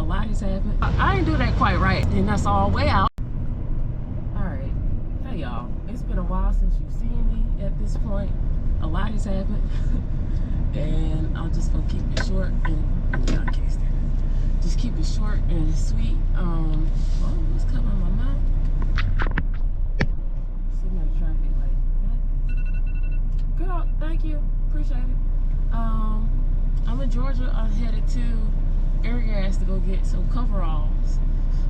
lot has happened. I didn't do that quite right, and that's all way out. Alright, hey y'all. It's been a while since you've seen me at this point. A lot has happened. And I'm just gonna keep it short and yeah, I can't stand it. Just keep it short and sweet. Well, what's covering my mouth? Sitting at a traffic light. Girl, thank you. Appreciate it. I'm in Georgia. I'm headed to Airgas to go get some coveralls,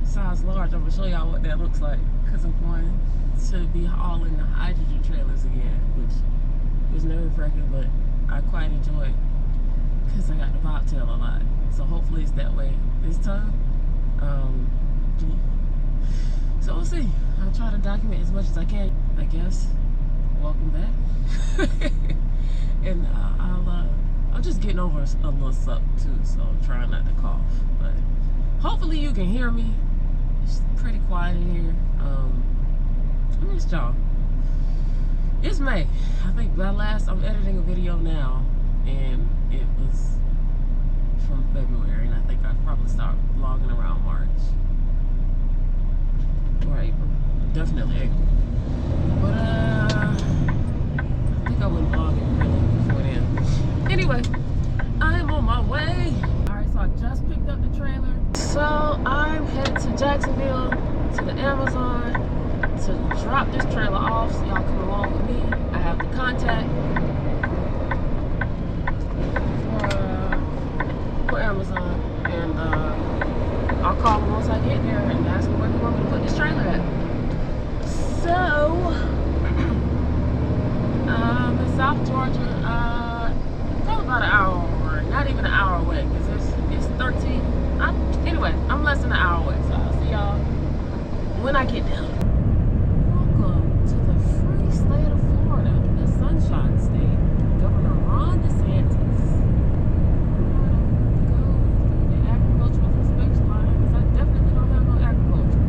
size large. I'm gonna show y'all what that looks like because I'm going to be hauling the hydrogen trailers again, which is nerve-wracking, but I quite enjoy it because I got the bobtail a lot. So hopefully it's that way this time. So we'll see. I'll try to document as much as I can, I guess. Welcome back. And I'm just getting over a little something too, so I'm trying not to cough. But hopefully you can hear me. It's pretty quiet in here. I missed y'all. It's May. I think I'm editing a video now, and it was from February, and I think I probably start vlogging around March. Or April. Definitely April. But I think I wouldn't vlog it really before then. Anyway, I am on my way. Alright, so I just picked up the trailer. So I'm headed to Jacksonville, to the Amazon, to drop this trailer off so y'all come along with me. I have the contact for Amazon, and I'll call them once I get there and ask them where they want me to put this trailer at. So in South Georgia, probably about an hour, not even an hour away, because it's 13. Anyway, I'm less than an hour away, so I'll see y'all when I get down. Welcome to the free state of Florida, the Sunshine State. Governor Ron DeSantis. Go through the agricultural inspection line, because I definitely don't have no agriculture.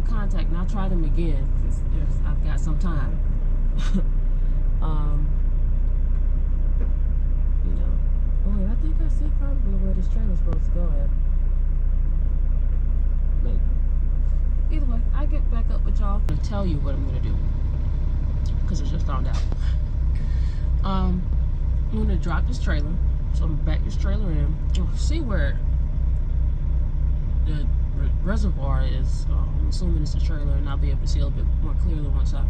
Contact, and I'll try them again because I've got some time. You know, oh, I think I see probably where this trailer's supposed to go at. Maybe. Either way, I get back up with y'all to tell you what I'm gonna do because I just found out. I'm gonna drop this trailer, so I'm gonna back this trailer in. You'll see where the reservoir is. I'm assuming it's a trailer, and I'll be able to see a little bit more clearly once I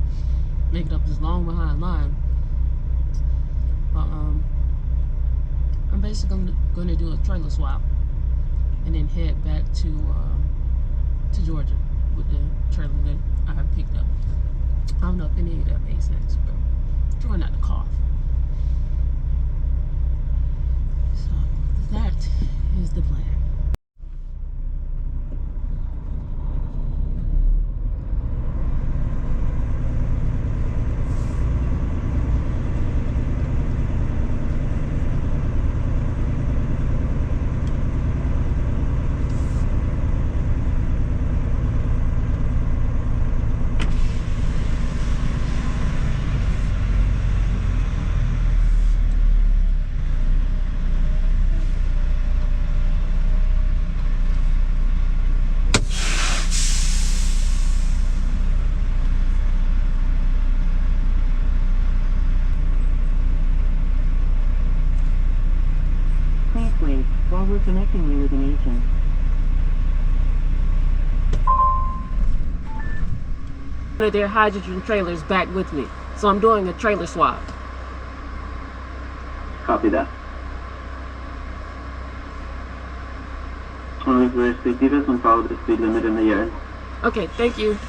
make it up this long behind line. I'm basically going to do a trailer swap and then head back to Georgia with the trailer that I have picked up. I don't know if any of that makes sense, but I'm trying not to cough. So that is the plan. Connecting you with an agent. One of their hydrogen trailers back with me. So I'm doing a trailer swap. Copy that. Always wear safety vests and follow the speed limit in the yard. Okay, thank you.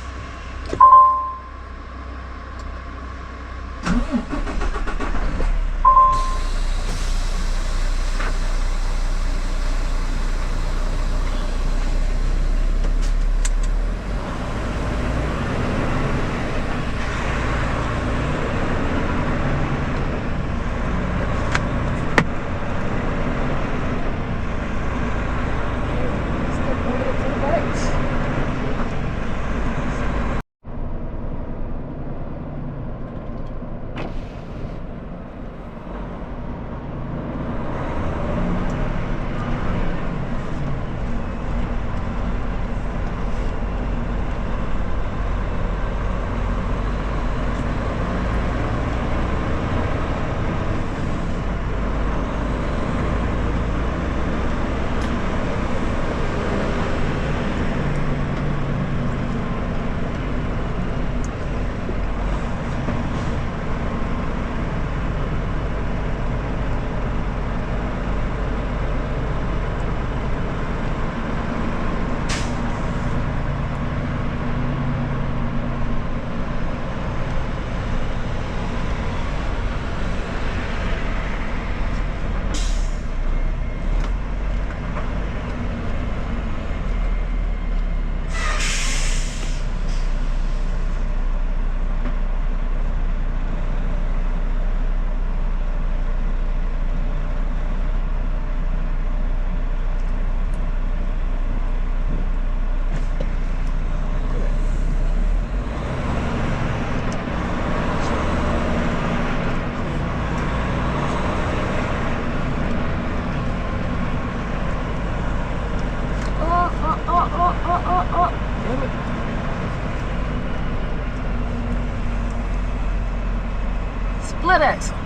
Split axle.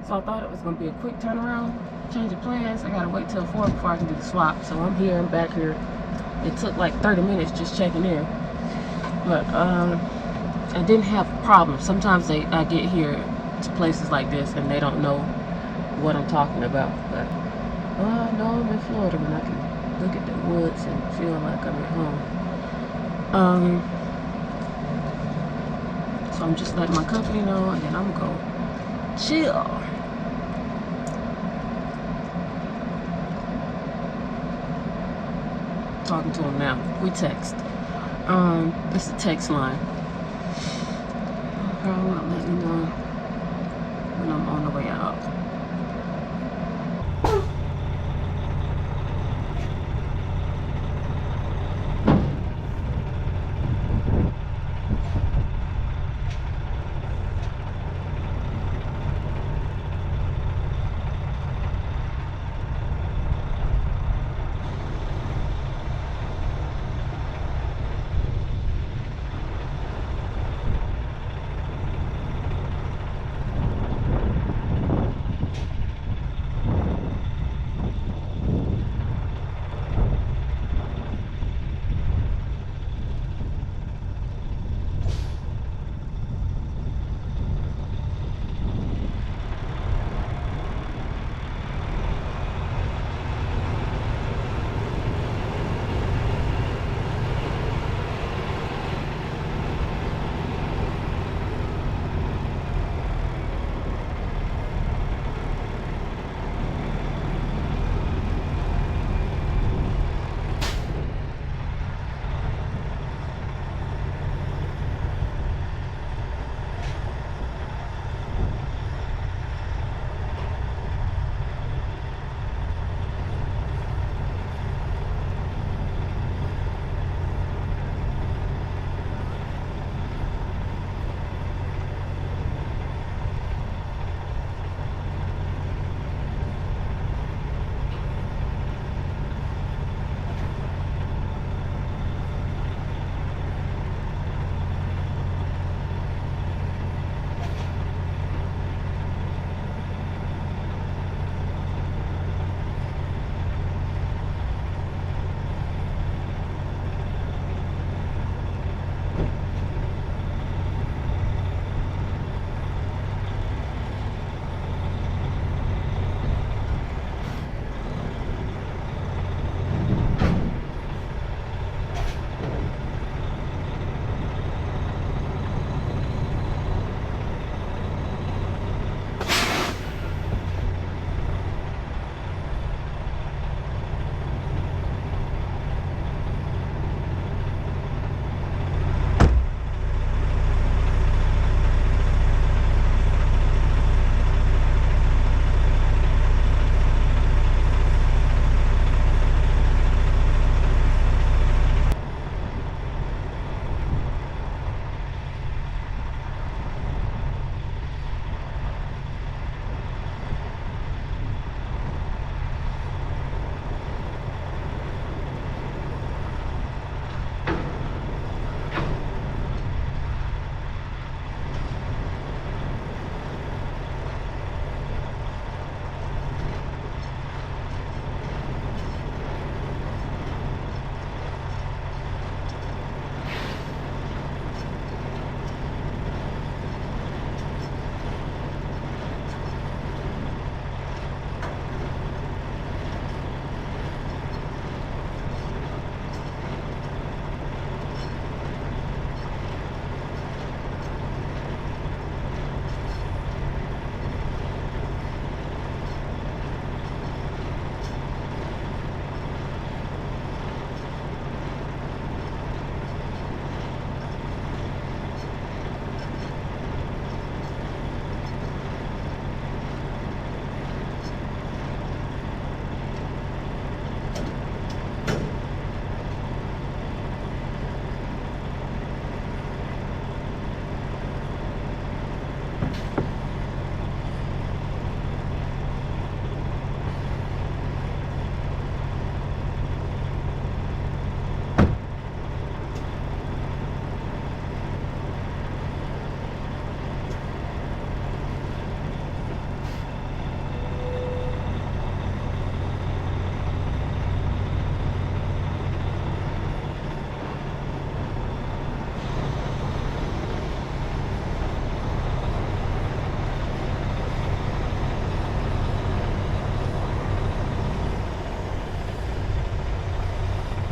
So I thought it was going to be a quick turnaround, change of plans. I got to wait till 4 before I can do the swap. So I'm here and back here. It took like 30 minutes just checking in. But I didn't have problems. Sometimes I get here to places like this and they don't know what I'm talking about. But no, I'm in Florida and I can look at the woods and feel like I'm at home. So I'm just letting my company know, and then I'm gonna go chill. Talking to him now. We text. It's a text line. Girl, I'll let you know when I'm on the way out.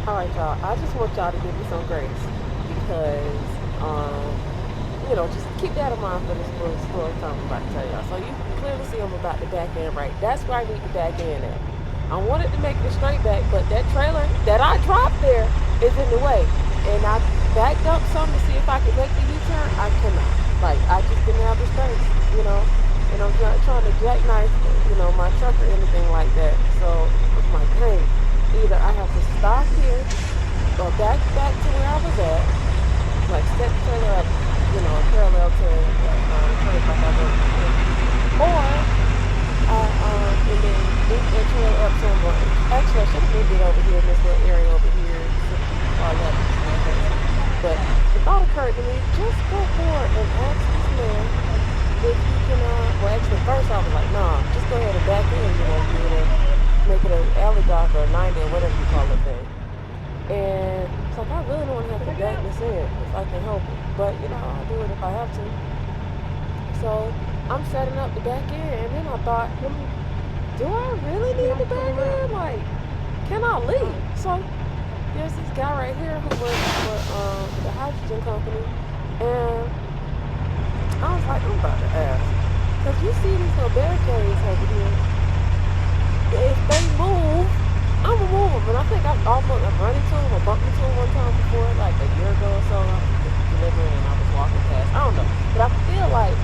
Alright, y'all, I just want y'all to give me some grace because, just keep that in mind for this little story time I'm about to tell y'all. So you can clearly see I'm about to back in right. That's where I need to back in at. I wanted to make it a straight back, but that trailer that I dropped there is in the way. And I backed up some to see if I could make the U-turn. I cannot. Like, I just didn't have the space, And I'm not trying to jackknife, my truck or anything like that. So I'm like, hey, either I have to stop here or back to where I was at, like set the trailer up, parallel to the trailer like I was before, or and then move that trailer up somewhere. Actually, I should have moved it over here in this little area over here. But the thought occurred to me, just go forward and ask this man if you can, actually first I was like, nah, just go ahead and back in, make it an alley dock or a 90 or whatever you call it thing. And it's like, I really don't want to have to back this in if I can help it. But, I'll do it if I have to. So I'm setting up the back end, and then I thought, do I really need the back end? Like, can I leave? So there's this guy right here who works for the hydrogen company, and I was like, I'm about to ask. Because you see these little barricades over here. If they move, I'm gonna move them. And I think I've run into them or bumped into them one time before, like a year ago or so. I was delivering and I was walking past. I don't know. But I feel like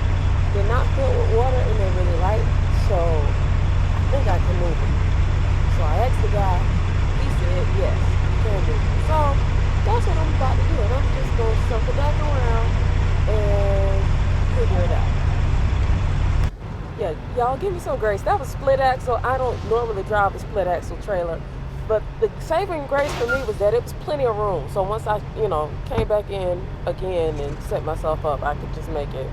they're not filled with water and they're really light. So I think I can move them. So I asked the guy. He said, yes, you can move them. So that's what I'm about to do. And I'm just gonna circle back around and figure it out. Yeah, y'all give me some grace. That was split axle. I don't normally drive a split axle trailer, but the saving grace for me was that it was plenty of room. So once I, came back in again and set myself up, I could just make it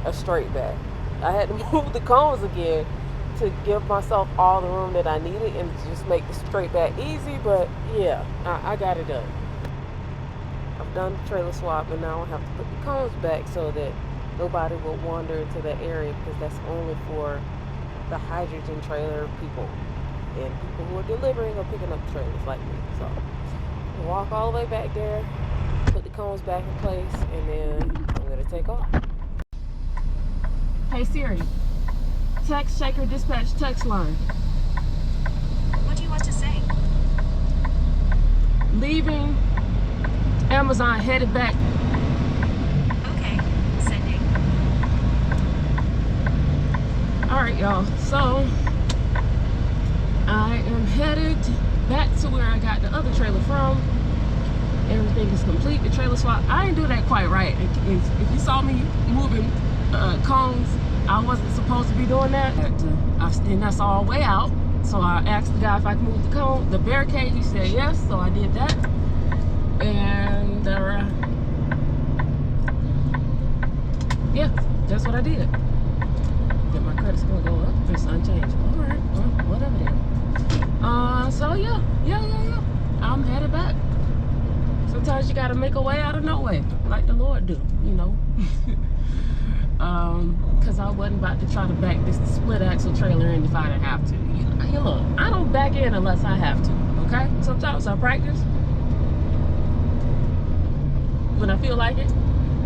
a straight back. I had to move the cones again to give myself all the room that I needed and just make the straight back easy. But yeah, I got it done. I've done the trailer swap, and now I have to put the cones back so that nobody will wander into that area, because that's only for the hydrogen trailer people and people who are delivering or picking up trailers like me. So I'll walk all the way back there, put the cones back in place, and then I'm going to take off. Hey Siri, text Shaker Dispatch text line. What do you want to say? Leaving Amazon, headed back. Alright, y'all, so I am headed back to where I got the other trailer from. Everything is complete. The trailer swap, I didn't do that quite right. If you saw me moving cones, I wasn't supposed to be doing that. And that's all way out. So I asked the guy if I could move the barricade. He said yes, so I did that. And yeah, that's what I did. My credit's gonna go up. It's unchanged. All right, well, whatever then. So yeah. I'm headed back. Sometimes you gotta make a way out of no way, like the Lord do, Cause I wasn't about to try to back this split axle trailer in if I didn't have to. Look, I don't back in unless I have to. Okay? Sometimes I practice when I feel like it,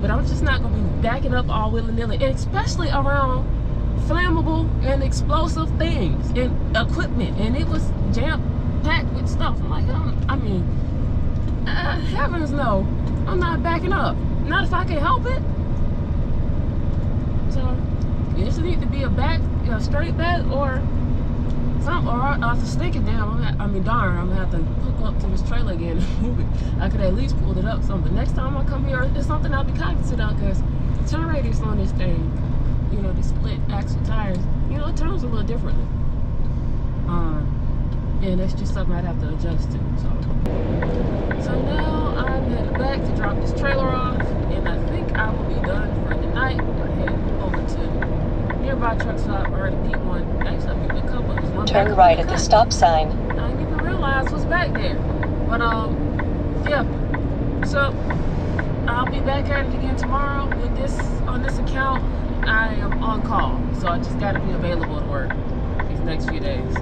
but I'm just not gonna be backing up all willy-nilly, and especially around flammable and explosive things and equipment, and it was jam-packed with stuff. I'm like, heavens no, I'm not backing up. Not if I can help it. So this needs to be a straight back or something, or I have to stick it down. Darn, I'm gonna have to hook up to this trailer again and move it. I could at least pull it up something. Next time I come here, it's something I'll be cognizant of, because the turn radius on this thing you know, the split axle tires, you know, it turns a little differently. And that's just something I'd have to adjust to. So now I'm headed back to drop this trailer off, and I think I will be done for the night. I head over to nearby truck stop, or the P1. Actually, I picked a couple. There's one Turn back right up at in the cut. stop sign. I didn't even realize what's back there. But yeah. So I'll be back at it again tomorrow. With this on this account, I am on call, so I just got to be available to work these next few days.